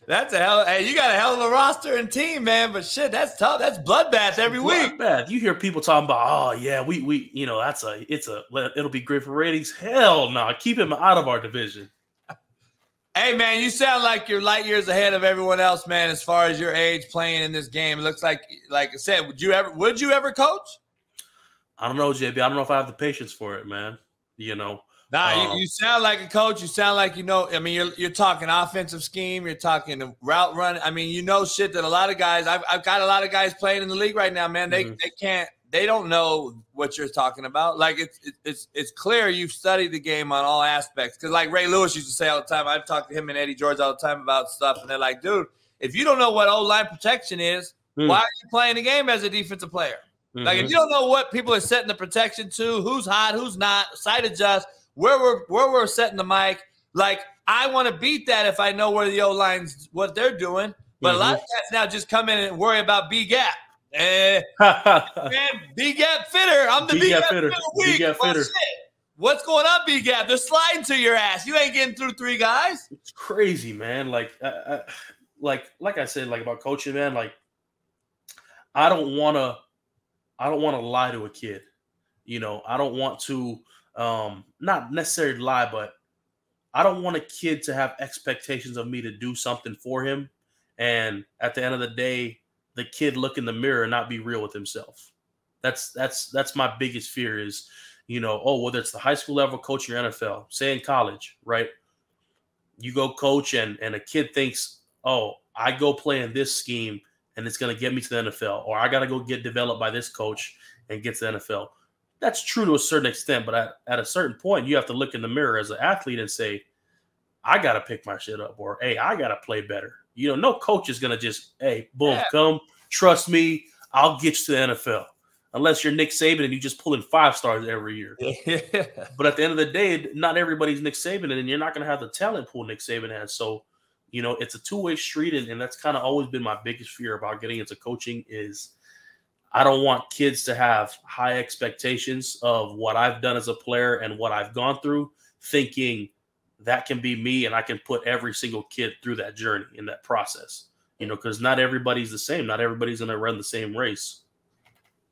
That's hey, you got a hell of a roster and team, man. But shit, that's tough. That's bloodbath every week. Bloodbath. You hear people talking about, oh yeah, we it'll be great for ratings. Hell no, keep him out of our division. Hey man, you sound like you're light years ahead of everyone else, man. As far as your age playing in this game, it looks like I said, would you ever coach? I don't know, JB. I don't know if I have the patience for it, man. Nah, you sound like a coach. You sound like I mean, you're talking offensive scheme. You're talking route run. I mean, shit that a lot of guys. I've got a lot of guys playing in the league right now, man. They can't. They don't know what you're talking about. Like it's clear you've studied the game on all aspects. Because like Ray Lewis used to say all the time, I've talked to him and Eddie George all the time about stuff, and they're like, dude, if you don't know what O-line protection is, why are you playing the game as a defensive player? Like if you don't know what people are setting the protection to, who's hot, who's not, sight adjust. Where we're setting the mic, like I want to beat that if I know where the O-line's what they're doing. But a lot of guys now just come in and worry about B gap. Man, B gap fitter. I'm the B gap fitter. B gap fitter. Shit. What's going on, B gap? They're sliding to your ass. You ain't getting through 3 guys. It's crazy, man. Like I said, like about coaching, man. Like I don't want to lie to a kid. I don't want to. Not necessarily lie, but I don't want a kid to have expectations of me to do something for him. And at the end of the day, the kid look in the mirror and not be real with himself. That's my biggest fear is, whether it's the high school level, coach your NFL, say in college, right? You go coach and a kid thinks, oh, I go play in this scheme and it's going to get me to the NFL, or I got to go get developed by this coach and get to the NFL. That's true to a certain extent, but at a certain point, you have to look in the mirror as an athlete and say, I got to pick my shit up, or, hey, I got to play better. No coach is going to just, hey, boom, come, trust me, I'll get you to the NFL. Unless you're Nick Saban and you just pull in 5 stars every year. Yeah. But at the end of the day, not everybody's Nick Saban, and you're not going to have the talent pool Nick Saban has. So, it's a two-way street, and that's kind of always been my biggest fear about getting into coaching is I don't want kids to have high expectations of what I've done as a player and what I've gone through, thinking that can be me and I can put every single kid through that journey in that process, because not everybody's the same. Not everybody's going to run the same race.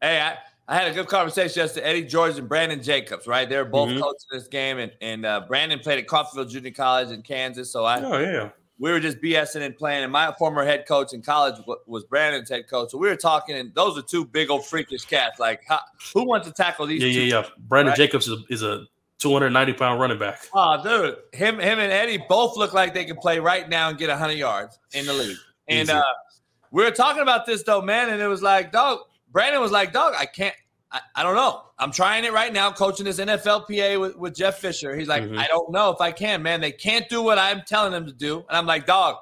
Hey, I had a good conversation yesterday. Eddie George and Brandon Jacobs, right? They're both coaching this game, and Brandon played at Coffeyville Junior College in Kansas. So we were just BSing and playing. And my former head coach in college was Brandon's head coach. So we were talking, and those are 2 big old freakish cats. Like, who wants to tackle these 2? Yeah. Brandon Jacobs is a 290-pound running back. Oh, dude. Him and Eddie both look like they can play right now and get 100 yards in the league. And we were talking about this, though, man, and it was like, dog, Brandon was like, dog, I don't know. I'm trying it right now, coaching this NFLPA with Jeff Fisher. He's like, I don't know if I can, man. They can't do what I'm telling them to do. And I'm like, dog,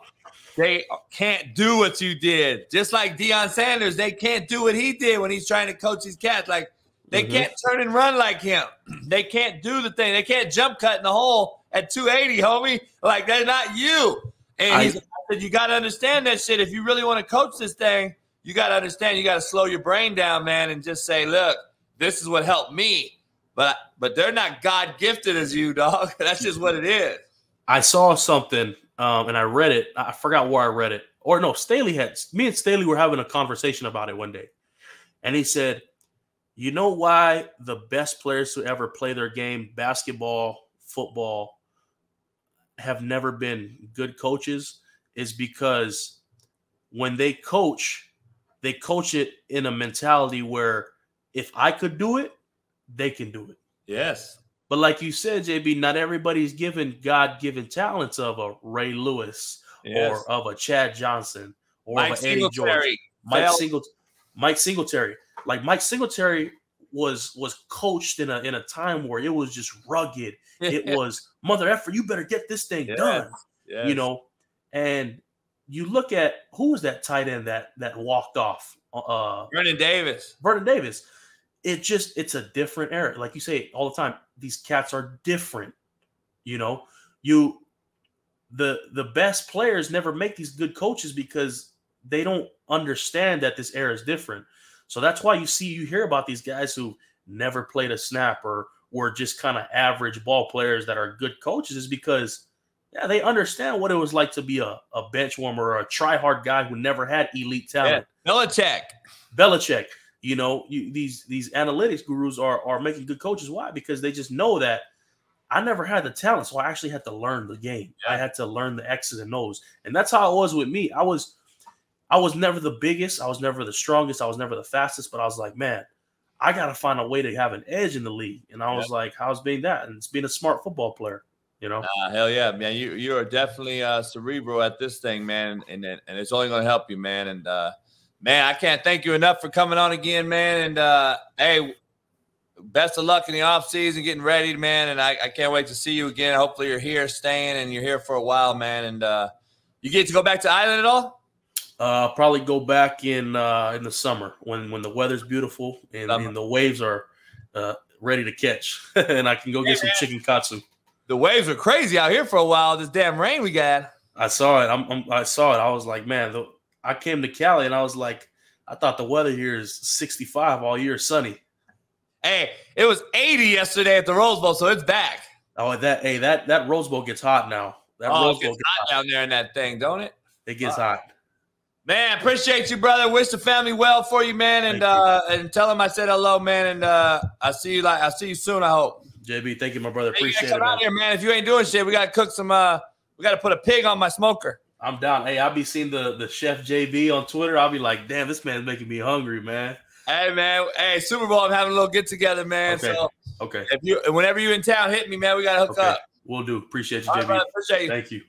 they can't do what you did. Just like Deion Sanders, they can't do what he did when he's trying to coach these cats. Like, they can't turn and run like him. They can't do the thing. They can't jump cut in the hole at 280, homie. Like, they're not you. And he said, you got to understand that shit. If you really want to coach this thing, you got to understand, you got to slow your brain down, man, and just say, look, this is what helped me. but they're not God gifted as you, dog. That's just what it is. I saw something and I read it. I forgot where I read it. Or no, me and Staley were having a conversation about it one day. And he said, you know why the best players to ever play their game, basketball, football, have never been good coaches is because when they coach it in a mentality where if I could do it, they can do it. Yes. But like you said, JB, not everybody's given God-given talents of a Ray Lewis or of a Chad Johnson or Mike of an Eddie George. Mike Singletary. Like Mike Singletary was coached in a time where it was just rugged. It was, mother effer, you better get this thing done. Yes. You know, and you look at who was that tight end that walked off? Vernon Davis. It's a different era. Like you say all the time, these cats are different. You know, the best players never make these good coaches because they don't understand that this era is different. So that's why you hear about these guys who never played a snap or were just kind of average ball players that are good coaches is because they understand what it was like to be a bench warmer or a try-hard guy who never had elite talent. Yeah. Belichick. You know, these analytics gurus are making good coaches. Why? Because they just know that I never had the talent, so I actually had to learn the game. Yeah. I had to learn the X's and O's. And that's how it was with me. I was never the biggest. I was never the strongest. I was never the fastest. But I was like, man, I got to find a way to have an edge in the league. And I was like, how's being that? And it's being a smart football player. You know, hell yeah, man. You are definitely cerebral at this thing, man, and it's only going to help you, man. And man, I can't thank you enough for coming on again, man. And hey, best of luck in the off season, getting ready, man. And I can't wait to see you again. Hopefully, you're here, staying, and you're here for a while, man. And you get to go back to Ireland at all? Probably go back in the summer when the weather's beautiful and the waves are ready to catch, and I can go get some chicken katsu. The waves are crazy out here for a while. This damn rain we got. I saw it. I saw it. I was like, man. I came to Cali and I was like, I thought the weather here is 65 all year, sunny. Hey, it was 80 yesterday at the Rose Bowl, so it's back. Oh, that Rose Bowl gets hot now. That Rose Bowl gets hot down there in that thing, don't it? It gets hot. Man, appreciate you, brother. Wish the family well for you, man, and tell them I said hello, man. And I'll see you soon. I hope. JB, thank you, my brother. Appreciate it. Come out here, man. If you ain't doing shit, we gotta cook some. We gotta put a pig on my smoker. I'm down. Hey, I'll be seeing the chef JB on Twitter. I'll be like, damn, this man's making me hungry, man. Hey, man. Hey, Super Bowl, I'm having a little get together, man. Okay. So okay. Whenever you're in town, hit me, man. We gotta hook up. We'll do. Appreciate you, JB. Right, brother, appreciate you. Thank you.